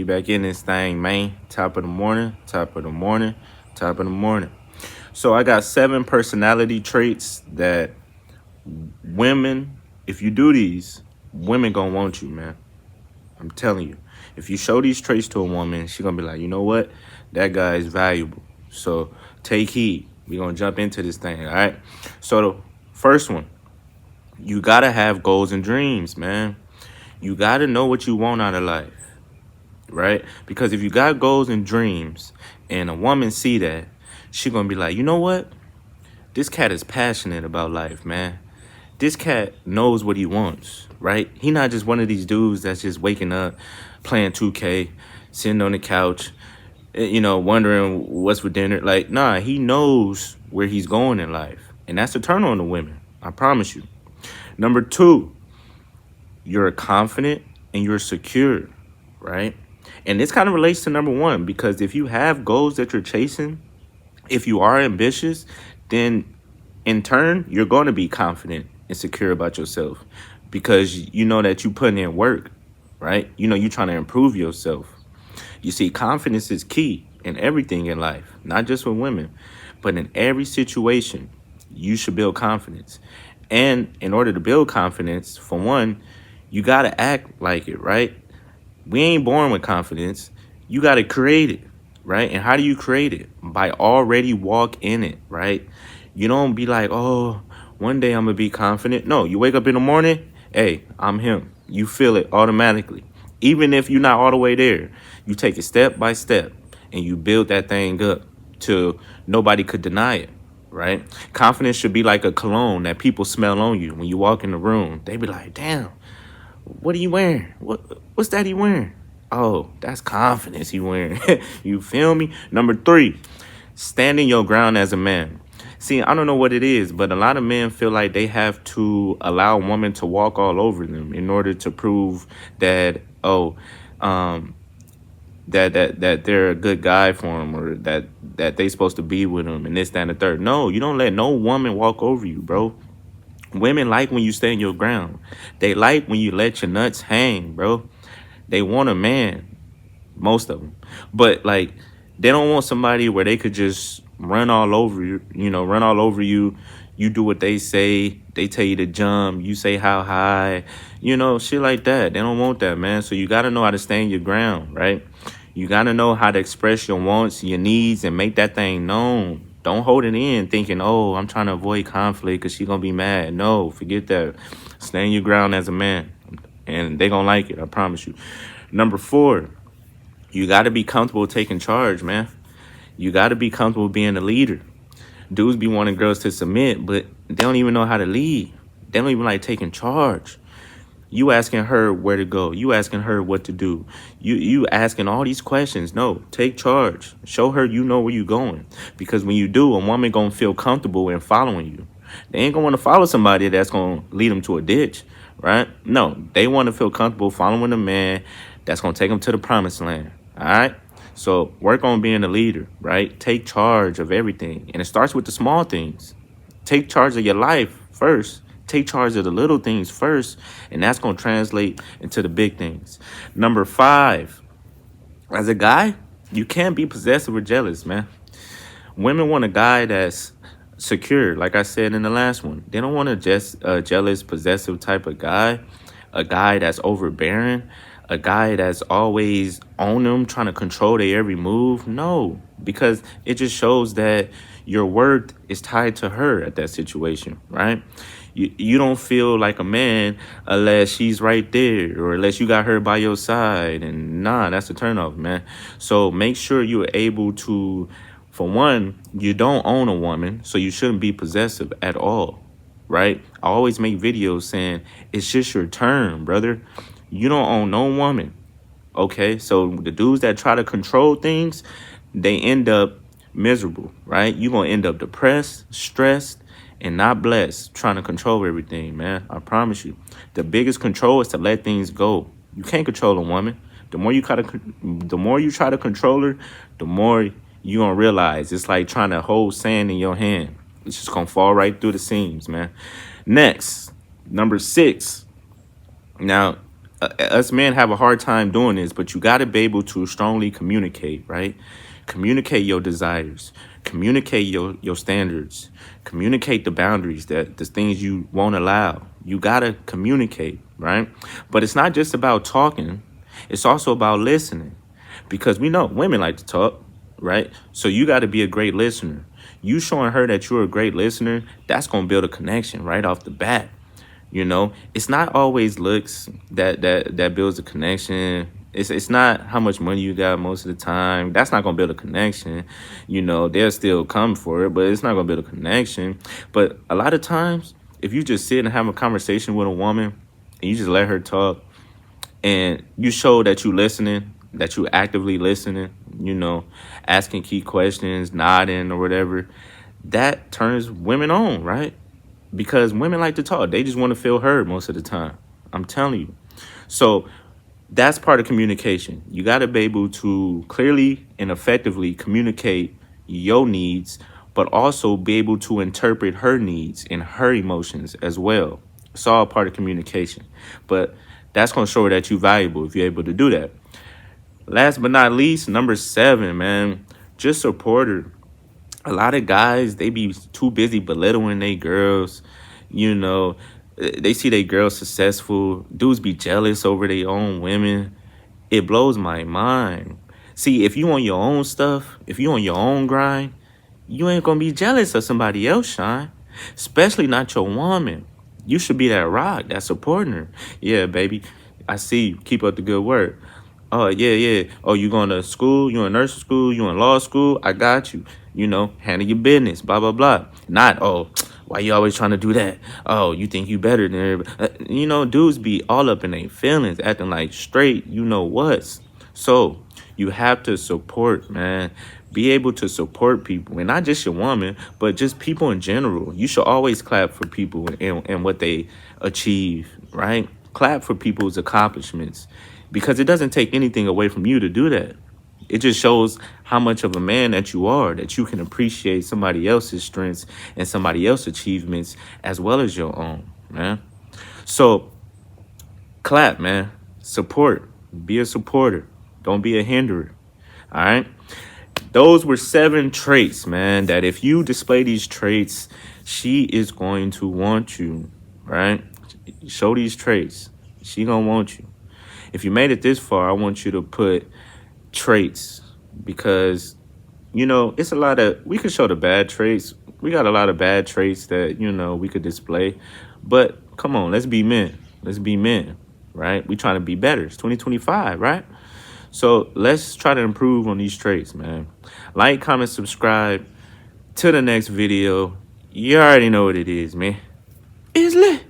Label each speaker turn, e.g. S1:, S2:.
S1: back in this thing, man. Top of the morning, top of the morning, top of the morning. So I got 7 personality traits that women, if you do these, women gonna want you, man. I'm telling you. If you show these traits to a woman, she gonna be like, you know what? That guy is valuable. So take heed. We gonna jump into this thing, all right? So the first one, you gotta have goals and dreams, man. You gotta know what you want out of life, right? Because if you got goals and dreams and a woman see that, she gonna be like, you know what? This cat is passionate about life, man. This cat knows what he wants, right? He not just one of these dudes that's just waking up, playing 2K, sitting on the couch, wondering what's for dinner. Like, nah, he knows where he's going in life. And that's a turn on to women. I promise you. Number 2, you're confident and you're secure, right? And this kind of relates to number 1, because if you have goals that you're chasing, if you are ambitious, then in turn, you're going to be confident and secure about yourself because you know that you putting in work, right? You know, you're trying to improve yourself. You see, confidence is key in everything in life, not just with women, but in every situation, you should build confidence. And in order to build confidence, for one, you got to act like it, right? We ain't born with confidence. You got to create it, right? And how do you create it? By already walk in it, right? You don't be like, oh, one day I'm going to be confident. No, you wake up in the morning, hey, I'm him. You feel it automatically. Even if you're not all the way there, you take it step by step and you build that thing up till nobody could deny it, right? Confidence should be like a cologne that people smell on you when you walk in the room. They be like, damn, what are you wearing? What's that he wearing? Oh, that's confidence he wearing. You feel me? Number 3, standing your ground as a man. See, I don't know what it is, but a lot of men feel like they have to allow a woman to walk all over them in order to prove that, that they're a good guy for him, or that they supposed to be with him, and this, that, and the third. No, you don't let no woman walk over you, bro. Women like when you stand your ground. They like when you let your nuts hang, bro. They want a man, most of them. But, like, they don't want somebody where they could just run all over you, run all over you. You do what they say. They tell you to jump. You say how high, shit like that. They don't want that, man. So you got to know how to stand your ground, right? You got to know how to express your wants, your needs, and make that thing known. Don't hold it in thinking, oh, I'm trying to avoid conflict because she's going to be mad. No, forget that. Stand your ground as a man, and they going to like it. I promise you. Number 4, you got to be comfortable taking charge, man. You got to be comfortable being a leader. Dudes be wanting girls to submit, but they don't even know how to lead. They don't even like taking charge. You asking her where to go. You asking her what to do. You asking all these questions. No, take charge. Show her you know where you going. Because when you do, a woman going to feel comfortable in following you. They ain't going to want to follow somebody that's going to lead them to a ditch, right? No, they want to feel comfortable following a man that's going to take them to the promised land, all right? So work on being a leader, right? Take charge of everything. And it starts with the small things. Take charge of your life first. Take charge of the little things first, and that's going to translate into the big things. Number 5, as a guy, you can't be possessive or jealous, man. Women want a guy that's secure, like I said in the last one. They don't want a jealous, possessive type of guy, a guy that's overbearing, a guy that's always on them, trying to control their every move. No, because it just shows that your worth is tied to her at that situation, right? You don't feel like a man unless she's right there or unless you got her by your side. And nah, that's a turnoff, man. So make sure you're able to, for one, you don't own a woman, so you shouldn't be possessive at all, right? I always make videos saying it's just your turn, brother. You don't own no woman, okay? So the dudes that try to control things, they end up miserable, right? You're going to end up depressed, stressed, and not blessed, trying to control everything, man. I promise you. The biggest control is to let things go. You can't control a woman. The more you try to control her, the more you're going to realize it's like trying to hold sand in your hand. It's just going to fall right through the seams, man. Next, number 6. Now, Us men have a hard time doing this, but you got to be able to strongly communicate, right? Communicate your desires, communicate your standards, communicate the boundaries, that the things you won't allow. You got to communicate, right? But it's not just about talking, it's also about listening, because we know women like to talk, right? So you got to be a great listener. You showing her that you're a great listener, that's going to build a connection right off the bat. You know, it's not always looks that builds a connection. It's not how much money you got most of the time. That's not gonna build a connection. You know, they'll still come for it, but it's not gonna build a connection. But a lot of times, if you just sit and have a conversation with a woman and you just let her talk, and you show that you listening, that you actively listening, you know, asking key questions, nodding or whatever, that turns women on, right? Because women like to talk. They just want to feel heard most of the time. I'm telling you. So that's part of communication. You got to be able to clearly and effectively communicate your needs, but also be able to interpret her needs and her emotions as well. It's all part of communication. But that's going to show her that you're valuable if you're able to do that. Last but not least, number 7, man, just support her. A lot of guys, they be too busy belittling they girls. You know, they see they girls successful. Dudes be jealous over their own women. It blows my mind. See, if you on your own stuff, if you on your own grind, you ain't gonna be jealous of somebody else shine, especially not your woman. You should be that rock, that supporting her. Yeah, baby, I see you. Keep up the good work. Oh, yeah, yeah. Oh, you going to school? You in nursing school? You in law school? I got you. You know, handle your business, blah, blah, blah. Not, oh, why you always trying to do that? Oh, you think you better than everybody. You know, dudes be all up in their feelings, acting like straight, you know what's. So you have to support, man. Be able to support people, and not just your woman, but just people in general. You should always clap for people and what they achieve, right? Clap for people's accomplishments, because it doesn't take anything away from you to do that. It just shows how much of a man that you are, that you can appreciate somebody else's strengths and somebody else's achievements as well as your own, man. So clap, man. Support. Be a supporter. Don't be a hinderer. All right. Those were 7 traits, man, that if you display these traits, she is going to want you, right? Show these traits. She gonna want you. If you made it this far, I want you to put traits, because, you know, it's a lot of, we could show the bad traits. We got a lot of bad traits that, you know, we could display. But come on, let's be men. Let's be men, right? We trying to be better. It's 2025, right? So let's try to improve on these traits, man. Like, comment, subscribe. To the next video. You already know what it is, man. It's lit.